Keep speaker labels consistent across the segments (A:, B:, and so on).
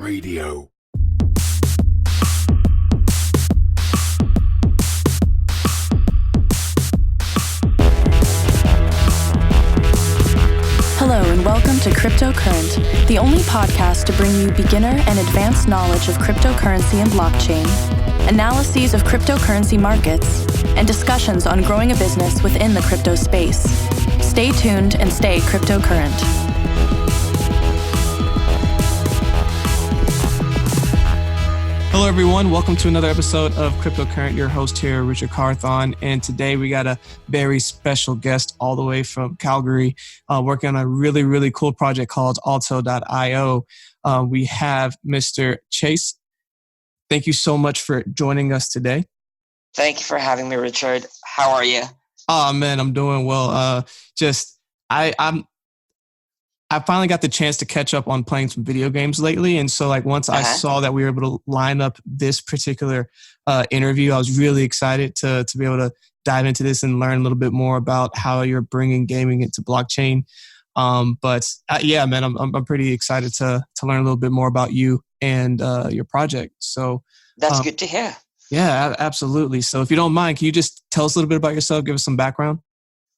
A: Radio.
B: Hello and welcome to Cryptocurrent, the only podcast to bring you beginner and advanced knowledge of cryptocurrency and blockchain, analyses of cryptocurrency markets, and discussions on growing a business within the crypto space. Stay tuned and stay cryptocurrent.
C: Hello, everyone. Welcome to another episode of Cryptocurrent. Your host here, Richard Carthon. And today we got a very special guest all the way from Calgary, working on a really, really cool project called oversaw.io. We have Mr. Chase. Thank you so much for joining us today.
D: Thank you for having me, Richard. How are you?
C: Oh, man, I'm doing well. I finally got the chance to catch up on playing some video games lately. And so once I saw that we were able to line up this particular interview, I was really excited to be able to dive into this and learn a little bit more about how you're bringing gaming into blockchain. Yeah, man, I'm pretty excited to learn a little bit more about you and your project. So
D: that's good to hear.
C: Yeah, absolutely. So if you don't mind, can you just tell us a little bit about yourself, give us some background?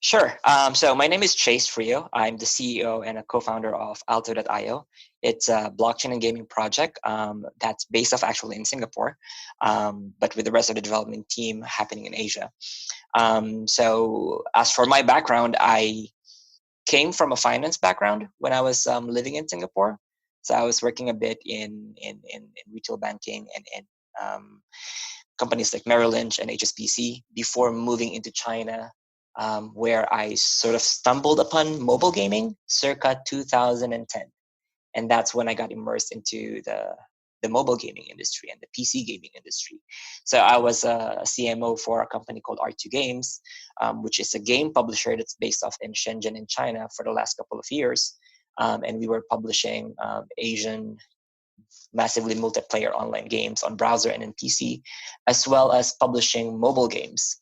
D: Sure. So my name is Chase Freo. I'm the CEO and a co-founder of Outplay.io. It's a blockchain and gaming project that's based off actually in Singapore, but with the rest of the development team happening in Asia. So as for my background, I came from a finance background when I was living in Singapore. So I was working a bit in retail banking and companies like Merrill Lynch and HSBC before moving into China, where I sort of stumbled upon mobile gaming circa 2010. And that's when I got immersed into the mobile gaming industry and the PC gaming industry. So I was a CMO for a company called R2Games, which is a game publisher that's based off in Shenzhen in China for the last couple of years. And we were publishing Asian massively multiplayer online games on browser and in PC, as well as publishing mobile games,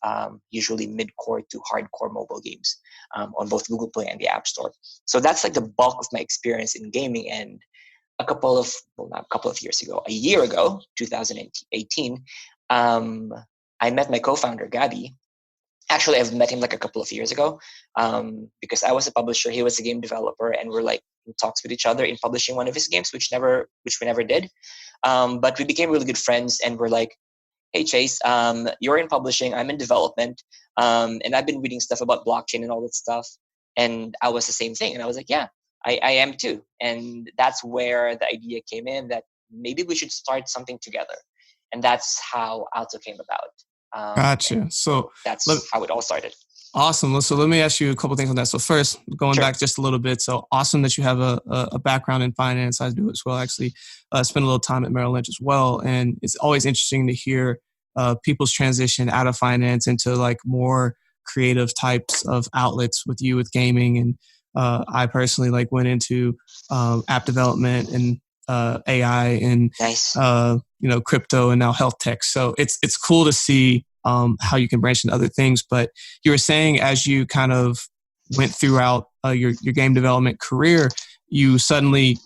D: usually mid-core to hardcore mobile games on both Google Play and the App Store. So that's like the bulk of my experience in gaming. And not a couple of years ago, a year ago, 2018, I met my co-founder, Gabby. Actually, I've met him like a couple of years ago because I was a publisher, he was a game developer, and we're like in talks with each other in publishing one of his games, which we never did. But we became really good friends, and we're like, "Hey, Chase, you're in publishing, I'm in development, and I've been reading stuff about blockchain and all that stuff." And I was the same thing, and I was like, "Yeah, I am too." And that's where the idea came in that maybe we should start something together, and that's how Alto came about.
C: Gotcha. So
D: that's how it all started.
C: Awesome. So let me ask you a couple things on that. So first, going back just a little bit. So awesome that you have a background in finance. I do as well. Actually, spent a little time at Merrill Lynch as well. And it's always interesting to hear people's transition out of finance into like more creative types of outlets with you with gaming. And I personally went into app development and AI and
D: nice.
C: Crypto and now health tech. So it's cool to see how you can branch into other things. But you were saying as you kind of went throughout your game development career, you suddenly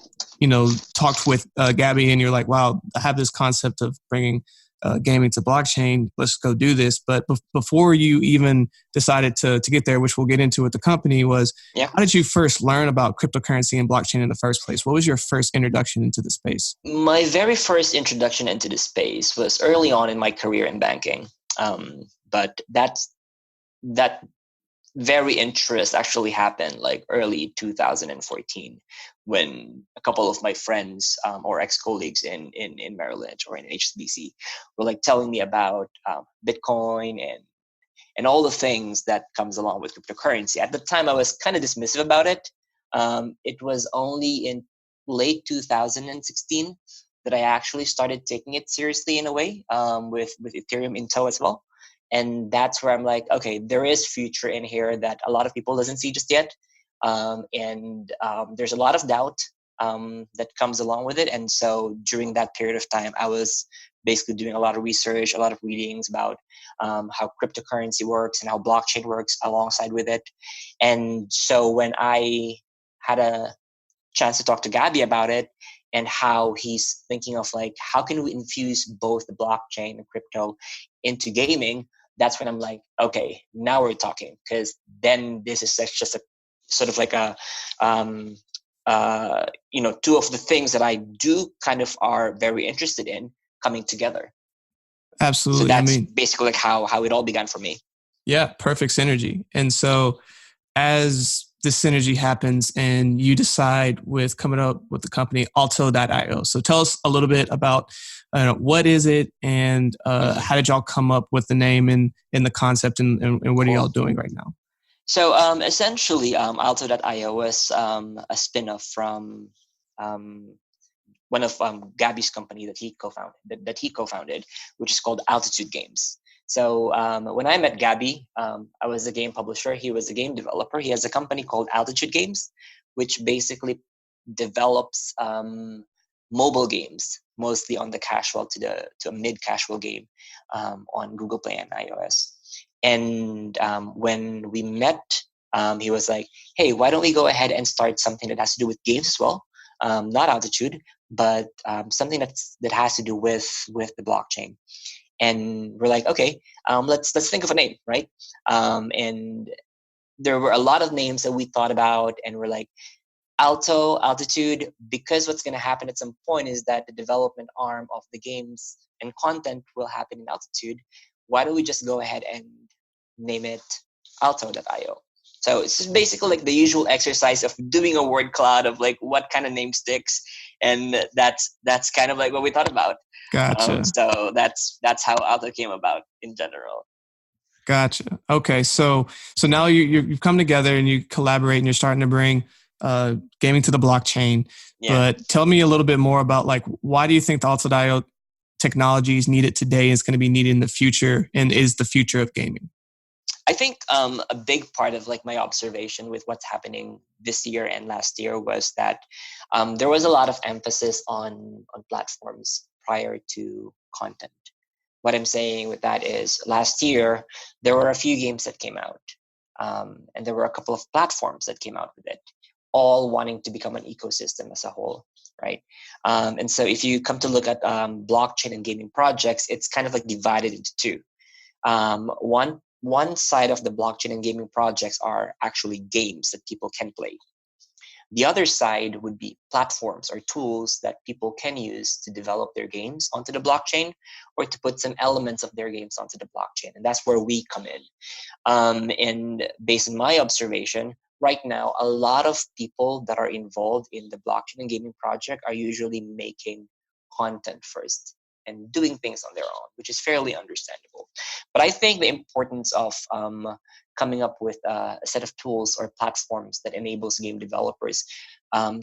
C: talked with Gabby and you're like, wow, I have this concept of bringing gaming to blockchain. Let's go do this. But before you even decided to get there, which we'll get into with the company, was how did you first learn about cryptocurrency and blockchain in the first place? What was your first introduction into the space?
D: My very first introduction into the space was early on in my career in banking. But that very interest actually happened like early 2014 when a couple of my friends or ex-colleagues in Merrill Lynch or in HSBC were like telling me about Bitcoin and all the things that comes along with cryptocurrency. At the time, I was kind of dismissive about it. It was only in late 2016 that I actually started taking it seriously in a way with Ethereum in tow as well. And that's where I'm like, okay, there is future in here that a lot of people doesn't see just yet. And there's a lot of doubt that comes along with it. And so during that period of time, I was basically doing a lot of research, a lot of readings about how cryptocurrency works and how blockchain works alongside with it. And so when I had a chance to talk to Gabby about it, and how he's thinking of like, how can we infuse both the blockchain and crypto into gaming? That's when I'm like, okay, now we're talking, because then this is just a sort of like a two of the things that I do kind of are very interested in coming together.
C: Absolutely.
D: So that's basically like how it all began for me.
C: Yeah, perfect synergy. And so as this synergy happens and you decide with coming up with the company Alto.io. So tell us a little bit about what is it, and how did y'all come up with the name and the concept, and what are y'all doing right now?
D: So essentially, Alto.io was a spin-off from one of Gabby's company that he co-founded, which is called Altitude Games. So when I met Gabby, I was a game publisher. He was a game developer. He has a company called Altitude Games, which basically develops mobile games, mostly on the casual to a mid-casual game on Google Play and iOS. And when we met, he was like, "Hey, why don't we go ahead and start something that has to do with games as well? Not Altitude, but something that has to do with the blockchain." And we're like, okay, let's think of a name, right? And there were a lot of names that we thought about, and we're like, Altitude, because what's going to happen at some point is that the development arm of the games and content will happen in Altitude. Why don't we just go ahead and name it Alto.io? So it's just basically like the usual exercise of doing a word cloud of like what kind of name sticks, and that's kind of like what we thought about.
C: Gotcha.
D: So that's how Alto came about in general.
C: Gotcha. Okay, so now you've come together and you collaborate and you're starting to bring gaming to the blockchain. Yeah. But tell me a little bit more about like, why do you think the Alto.io technology is needed today, is going to be needed in the future, and is the future of gaming?
D: I think a big part of like my observation with what's happening this year and last year was that there was a lot of emphasis on platforms prior to content. What I'm saying with that is last year, there were a few games that came out, and there were a couple of platforms that came out with it, all wanting to become an ecosystem as a whole, right? And so if you come to look at blockchain and gaming projects, it's kind of like divided into two. One side of the blockchain and gaming projects are actually games that people can play. The other side would be platforms or tools that people can use to develop their games onto the blockchain, or to put some elements of their games onto the blockchain. And that's where we come in. And based on my observation, right now, a lot of people that are involved in the blockchain and gaming project are usually making content first and doing things on their own, which is fairly understandable. But I think the importance of coming up with a set of tools or platforms that enables game developers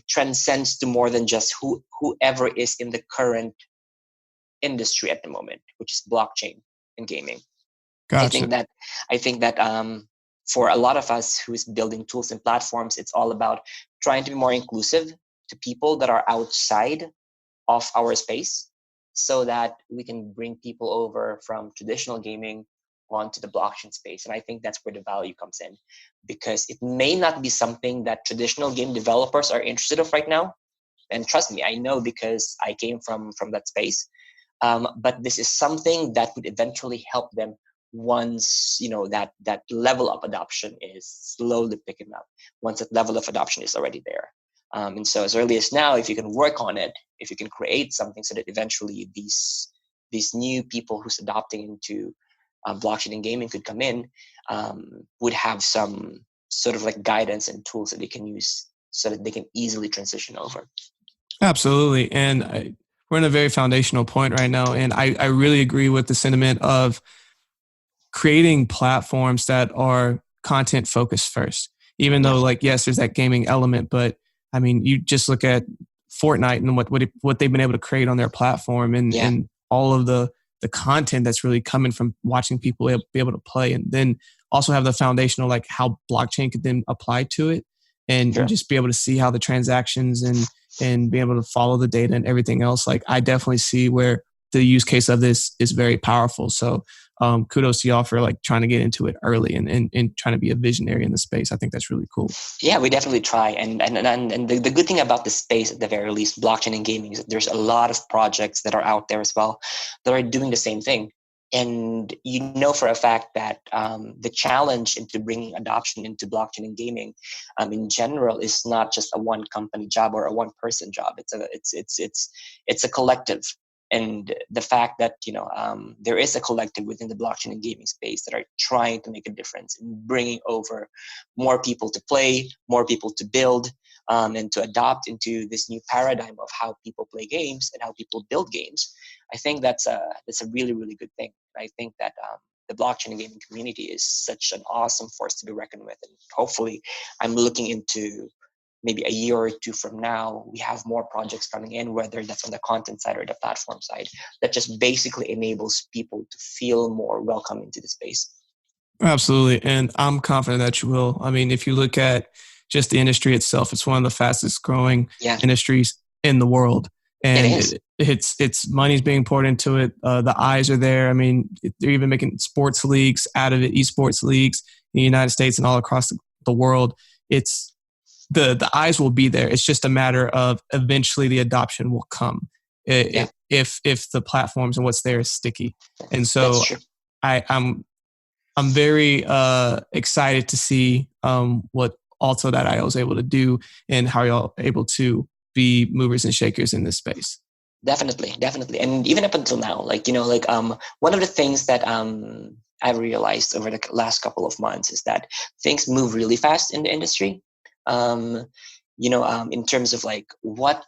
D: transcends to more than just whoever is in the current industry at the moment, which is blockchain and gaming.
C: Gotcha.
D: I think that for a lot of us who's building tools and platforms, it's all about trying to be more inclusive to people that are outside of our space, so that we can bring people over from traditional gaming onto the blockchain space. And I think that's where the value comes in, because it may not be something that traditional game developers are interested of right now. And trust me, I know, because I came from that space. But this is something that would eventually help them once that level of adoption is slowly picking up, once that level of adoption is already there. And so as early as now, if you can work on it, if you can create something so that eventually these new people who's adopting into blockchain and gaming could come in, would have some sort of like guidance and tools that they can use so that they can easily transition over.
C: Absolutely. And we're in a very foundational point right now. And I really agree with the sentiment of creating platforms that are content focused first, even though like, yes, there's that gaming element, but I mean, you just look at Fortnite and what they've been able to create on their platform, and all of the content that's really coming from watching people be able to play, and then also have the foundational, like how blockchain could then apply to it, and just be able to see how the transactions and be able to follow the data and everything else. Like I definitely see where the use case of this is very powerful. So kudos to y'all for like trying to get into it early and trying to be a visionary in the space. I think that's really cool.
D: Yeah, we definitely try. And the good thing about the space, at the very least, blockchain and gaming, is that there's a lot of projects that are out there as well that are doing the same thing. And you know for a fact that the challenge into bringing adoption into blockchain and gaming, in general, is not just a one company job or a one person job. It's a collective. And the fact that there is a collective within the blockchain and gaming space that are trying to make a difference in bringing over more people to play, more people to build, and to adopt into this new paradigm of how people play games and how people build games. I think that's a really, really good thing. I think that the blockchain and gaming community is such an awesome force to be reckoned with, and hopefully, I'm looking into maybe a year or two from now, we have more projects coming in, whether that's on the content side or the platform side, that just basically enables people to feel more welcome into the space.
C: Absolutely. And I'm confident that you will. I mean, if you look at just the industry itself, it's one of the fastest growing industries in the world. And it's money's being poured into it. The eyes are there. I mean, they're even making sports leagues out of it, esports leagues in the United States and all across the world. It's the eyes will be there. It's just a matter of eventually the adoption will come if the platforms and what's there is sticky. And so I'm very excited to see what Alto.io is able to do and how y'all are able to be movers and shakers in this space.
D: Definitely. And even up until now, one of the things that I've realized over the last couple of months is that things move really fast in the industry. In terms of like what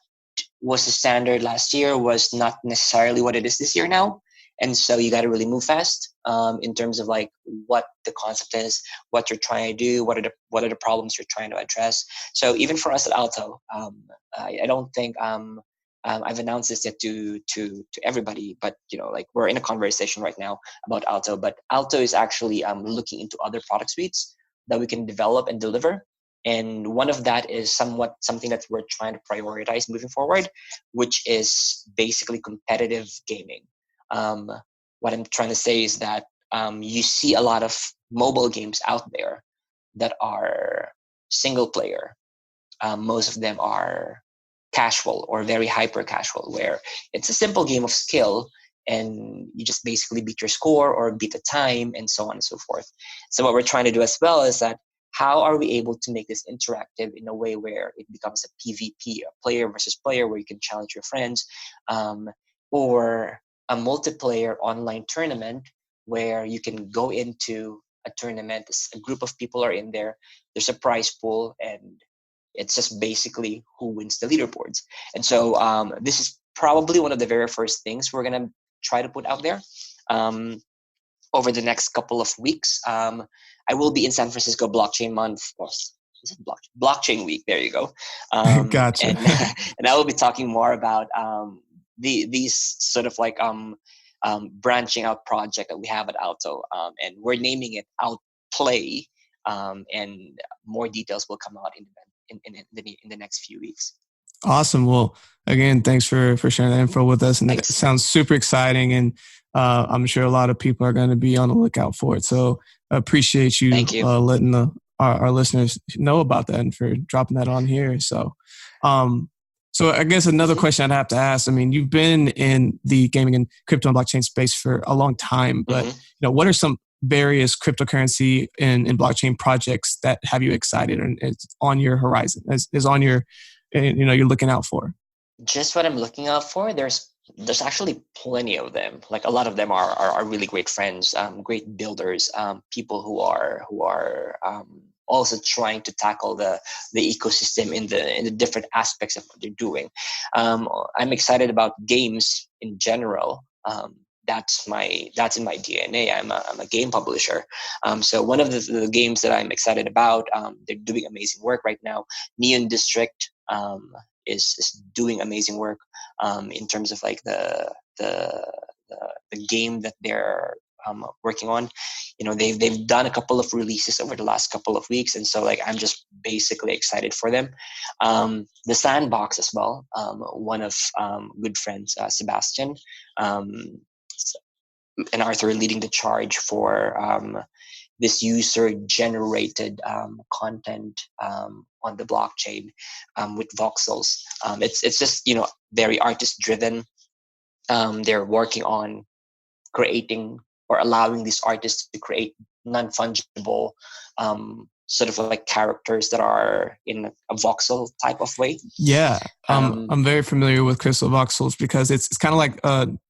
D: was the standard last year was not necessarily what it is this year now. And so you got to really move fast in terms of like what the concept is, what you're trying to do, what are the problems you're trying to address. So even for us at Alto, I don't think I've announced this yet to everybody, but we're in a conversation right now about Alto. But Alto is actually looking into other product suites that we can develop and deliver. And one of that is something that we're trying to prioritize moving forward, which is basically competitive gaming. What I'm trying to say is that you see a lot of mobile games out there that are single player. Most of them are casual or very hyper casual, where it's a simple game of skill and you just basically beat your score or beat the time and so on and so forth. So what we're trying to do as well is that how are we able to make this interactive in a way where it becomes a PvP, a player versus player, where you can challenge your friends, or a multiplayer online tournament where you can go into a tournament, a group of people are in there, there's a prize pool, and it's just basically who wins the leaderboards. And so this is probably one of the very first things we're going to try to put out there. Over the next couple of weeks, I will be in San Francisco Blockchain Month. Is it Blockchain Week? There you go.
C: Gotcha.
D: And I will be talking more about these sort of like branching out project that we have at Alto, and we're naming it Outplay. And more details will come out in the next few weeks.
C: Awesome. Well, again, thanks for sharing that info with us. And it sounds super exciting. And I'm sure a lot of people are going to be on the lookout for it. So I appreciate you, letting our listeners know about that and for dropping that on here. So I guess another question I'd have to ask, I mean, you've been in the gaming and crypto and blockchain space for a long time, but what are some various cryptocurrency and blockchain projects that have you excited and is on your horizon, is on your, you're looking out for?
D: Just what I'm looking out for, there's actually plenty of them. Like a lot of them are really great friends, great builders, people who are also trying to tackle the ecosystem in the different aspects of what they're doing. I'm excited about games in general. That's in my DNA. I'm a game publisher. So one of the games that I'm excited about, they're doing amazing work right now. Neon District is doing amazing work in terms of like the game that they're working on. They've done a couple of releases over the last couple of weeks, and so like I'm just basically excited for them. The Sandbox as well. One of good friends, Sebastian. and Arthur are leading the charge for this user-generated content on the blockchain with voxels. It's just very artist-driven. They're working on creating or allowing these artists to create non-fungible sort of like characters that are in a voxel type of way.
C: Yeah, I'm very familiar with crystal voxels because it's kind of like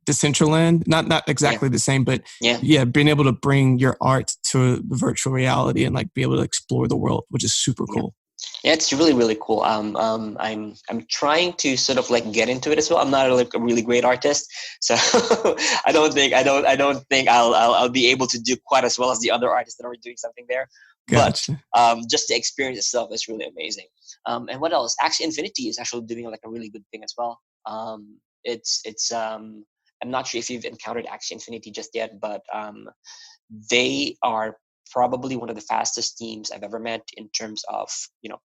C: Decentraland, not exactly the same, but being able to bring your art to the virtual reality and like be able to explore the world, which is super cool.
D: Yeah, it's really, really cool. I'm trying to sort of like get into it as well. I'm not like a really great artist, so I don't think I'll be able to do quite as well as the other artists that are doing something there.
C: Gotcha.
D: But just the experience itself is really amazing. And what else? Axie Infinity is actually doing like a really good thing as well. It's I'm not sure if you've encountered Axie Infinity just yet, but they are probably one of the fastest teams I've ever met in terms of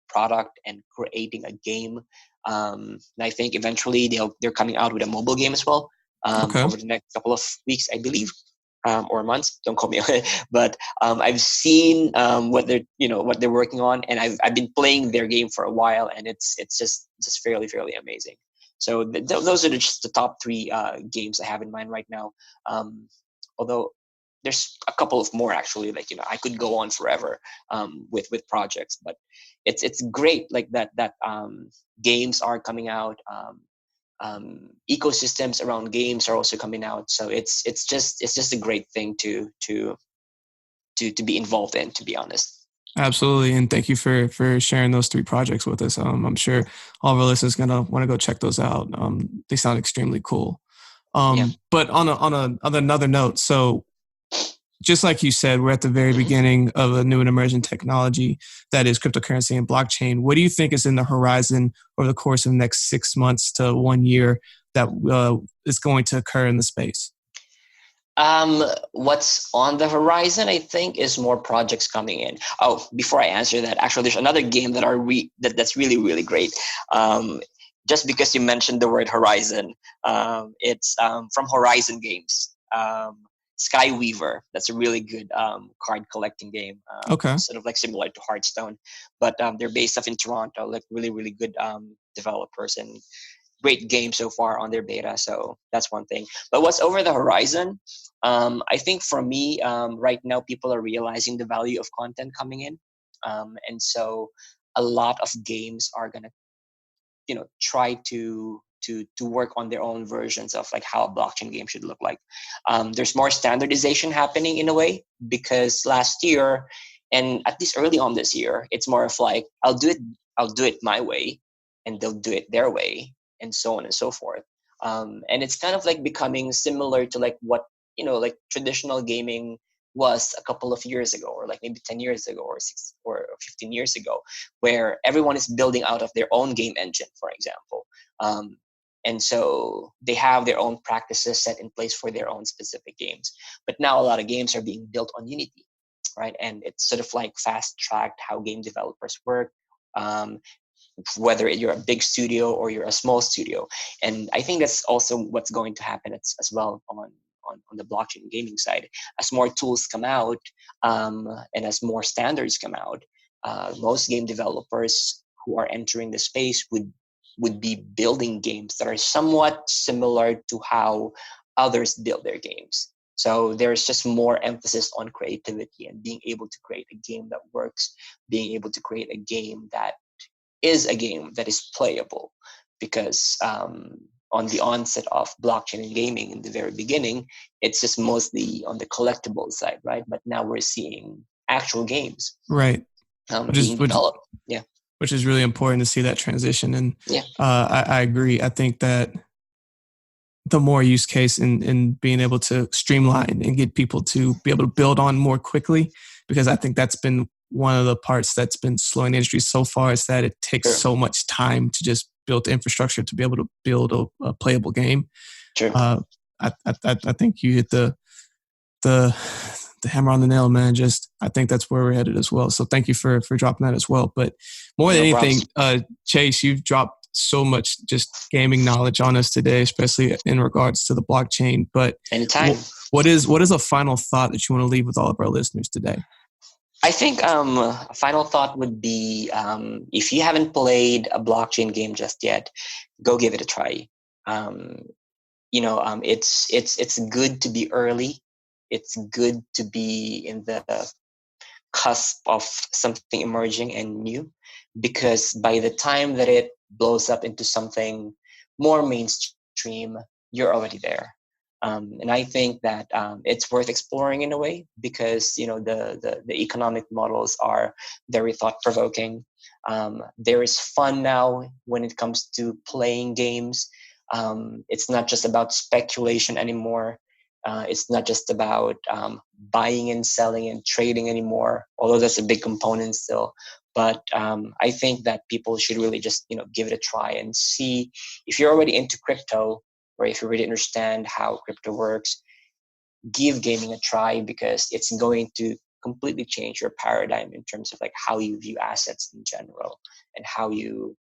D: product and creating a game. And I think eventually they're coming out with a mobile game as well over the next couple of weeks, I believe, or months. Don't call me on it, but I've seen what they're working on, and I've been playing their game for a while, and it's just fairly amazing. So those are just the top three games I have in mind right now. Although there's a couple of more actually, like I could go on forever with projects, but it's great like that games are coming out. Ecosystems around games are also coming out, so it's just a great thing to be involved in, to be honest.
C: Absolutely, and thank you for sharing those three projects with us. I'm sure all of our listeners are gonna want to go check those out. They sound extremely cool. But on another note, so just like you said, we're at the very beginning of a new and emerging technology that is cryptocurrency and blockchain. What do you think is in the horizon over the course of the next 6 months to 1 year that is going to occur in the space?
D: What's on the horizon, I think, is more projects coming in. Oh, before I answer that, actually, there's another game that's really, really great. Just because you mentioned the word horizon, it's from Horizon Games. Skyweaver. That's a really good card collecting game. Sort of like similar to Hearthstone, but they're based off in Toronto. Like really, really good developers and great game so far on their beta. So that's one thing. But what's over the horizon? I think for me, right now, people are realizing the value of content coming in, and so a lot of games are gonna, try to work on their own versions of like how a blockchain game should look like. There's more standardization happening in a way, because last year, and at least early on this year, it's more of like I'll do it my way, and they'll do it their way, and so on and so forth. And it's kind of like becoming similar to like what like traditional gaming was a couple of years ago, or like maybe 10 years ago, or 6 or 15 years ago, where everyone is building out of their own game engine, for example. And so they have their own practices set in place for their own specific games. But now a lot of games are being built on Unity, right? And it's sort of like fast-tracked how game developers work, whether you're a big studio or you're a small studio. And I think that's also what's going to happen as well on the blockchain gaming side. As more tools come out, and as more standards come out, most game developers who are entering the space would be building games that are somewhat similar to how others build their games. So there's just more emphasis on creativity and being able to create a game that works, being able to create a game that is a game that is playable. Because on the onset of blockchain and gaming in the very beginning, it's just mostly on the collectible side, right? But now we're seeing actual games,
C: right,
D: being developed.
C: Which is really important to see that transition. And I agree. I think that the more use case in being able to streamline and get people to be able to build on more quickly, because I think that's been one of the parts that's been slowing the industry so far, is that it takes so much time to just build the infrastructure to be able to build a playable game. I think you hit the hammer on the nail, man. I think that's where we're headed as well. So thank you for dropping that as well. But more than anything, Chase, you've dropped so much just gaming knowledge on us today, especially in regards to the blockchain. But
D: anytime.
C: What is a final thought that you want to leave with all of our listeners today?
D: I think a final thought would be if you haven't played a blockchain game just yet, go give it a try. It's good to be early. It's good to be in the cusp of something emerging and new, because by the time that it blows up into something more mainstream, you're already there. And I think that it's worth exploring in a way, because the economic models are very thought provoking. There is fun now when it comes to playing games. It's not just about speculation anymore. It's not just about buying and selling and trading anymore, although that's a big component still. But I think that people should really just give it a try and see if you're already into crypto, or if you really understand how crypto works. Give gaming a try, because it's going to completely change your paradigm in terms of like how you view assets in general, and how you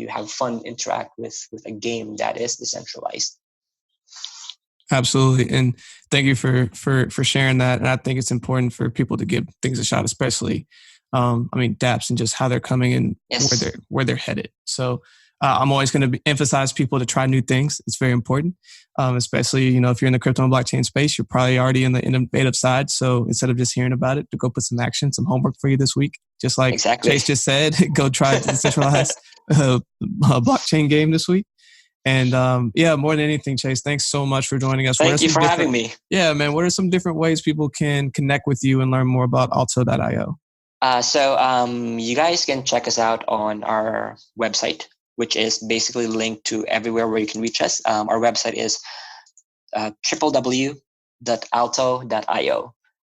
D: have fun interact with a game that is decentralized.
C: Absolutely. And thank you for sharing that. And I think it's important for people to give things a shot, especially, dApps and just how they're coming and
D: yes.
C: where they're headed. So I'm always going to emphasize people to try new things. It's very important, especially, if you're in the crypto and blockchain space, you're probably already in the innovative side. So instead of just hearing about it, to go put some action, some homework for you this week. Just like Chase just said, go try the decentralized blockchain game this week. And more than anything, Chase, thanks so much for joining us.
D: Thank you for having me.
C: Yeah, man. What are some different ways people can connect with you and learn more about Alto.io?
D: So you guys can check us out on our website, which is basically linked to everywhere where you can reach us. Our website is www.alto.io.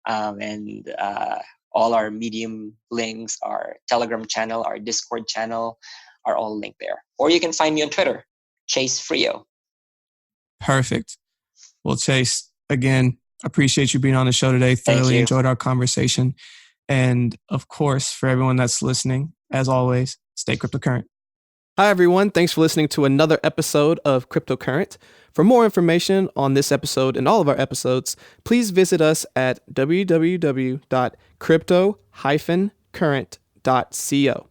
D: And all our Medium links, our Telegram channel, our Discord channel are all linked there. Or you can find me on Twitter, Chase Freo.
C: Perfect. Well, Chase, again, appreciate you being on the show today. Thoroughly enjoyed our conversation. And of course, for everyone that's listening, as always, stay cryptocurrent. Hi, everyone. Thanks for listening to another episode of Cryptocurrent. For more information on this episode and all of our episodes, please visit us at www.crypto-current.co.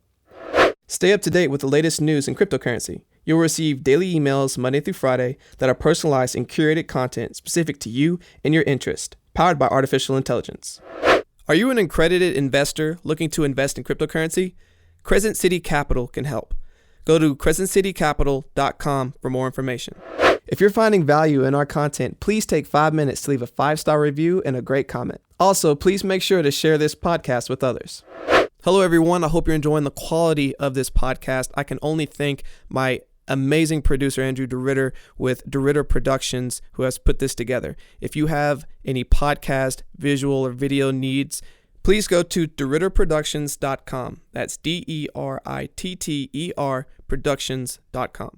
C: Stay up to date with the latest news in cryptocurrency. You'll receive daily emails Monday through Friday that are personalized and curated content specific to you and your interest, powered by artificial intelligence. Are you an accredited investor looking to invest in cryptocurrency? Crescent City Capital can help. Go to crescentcitycapital.com for more information. If you're finding value in our content, please take 5 minutes to leave a 5-star review and a great comment. Also, please make sure to share this podcast with others. Hello, everyone. I hope you're enjoying the quality of this podcast. I can only thank my amazing producer, Andrew DeRitter, with DeRitter Productions, who has put this together. If you have any podcast, visual, or video needs, please go to DeRitterProductions.com. That's DERITTER Productions.com.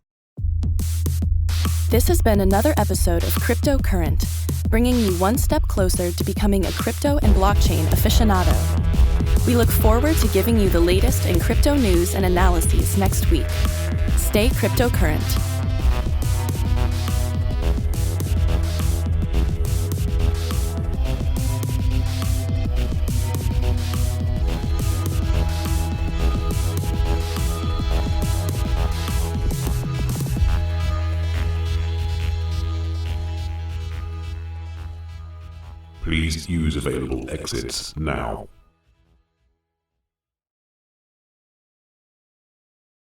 B: This has been another episode of Cryptocurrent, bringing you one step closer to becoming a crypto and blockchain aficionado. We look forward to giving you the latest in crypto news and analyses next week. Stay cryptocurrent.
A: Please use available exits now.